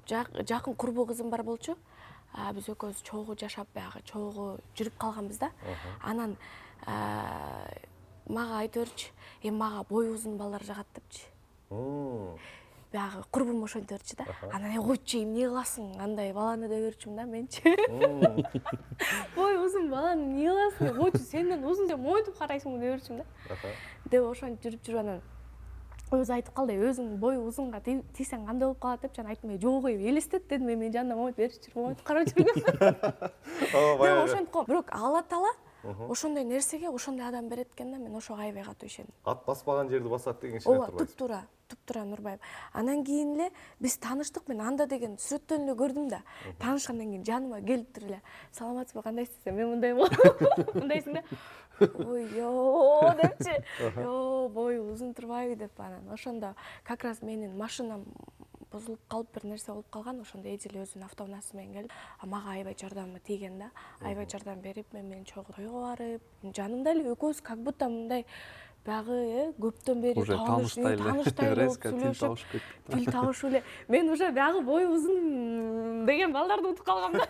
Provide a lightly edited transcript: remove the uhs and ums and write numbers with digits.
Жакын курбу кызым бар болчу. Биз экөөбүз чогуу жашап, баягы чогуу жүрүп калганбыз да. Анан мага айтып берчү, мага бою узун балдар жагат депчи. Баягы курбум ошентип берчү да. Анан койчу, эмне кыласың, андай баланы деп берчүмүн да менчи. Бою узун баланы эмне кыласың, койчу, сенден узун деп монтип карайсыңбы деп берчүмүн да. Деп ошентип жүрүп анан өзү айтып калды, өзүң бою узунга тийсең кандай болуп калат депчи. Анан айттым, жок, элестет дедим, менин жанымда монтип берип жүр, монтип карап жүргөн. Деп ошентип коем. Бирок Алла Таала ошондой нерсеге ошондой адам берет экен да, мен ошого аябай катуу ишендим. Ат баспаган жерди басат деген шене турбайсыз. Туп-туура Нурбаев. Анан кийин эле биз тааныштык, мен анда деген сүрөттөн эле көрдүм да. Таанышкандан кийин жаныма келип туруп эле, саламатсызбы, кандайсыз десем, мен мындаймын го. Мындайсың да. Ой, ёо депчи. Ёо, бою узун турбайбы деп анан ошондо как раз менин машинам бузулуп калып, бир нерсе болуп калган. Ошондо эже эле өзүнүн автоунаасы менен келип, мага аябай жардамы тийген да. Аябай жардам берип, мен менен чогуу тойго барып, жанымда эле экөөбүз как будто мындай баягы көптөн бери тааныштай болуп сүйлөшүп, тил табышып эле. Мен уже баягы бою узун деген балдарды утуп калгам да.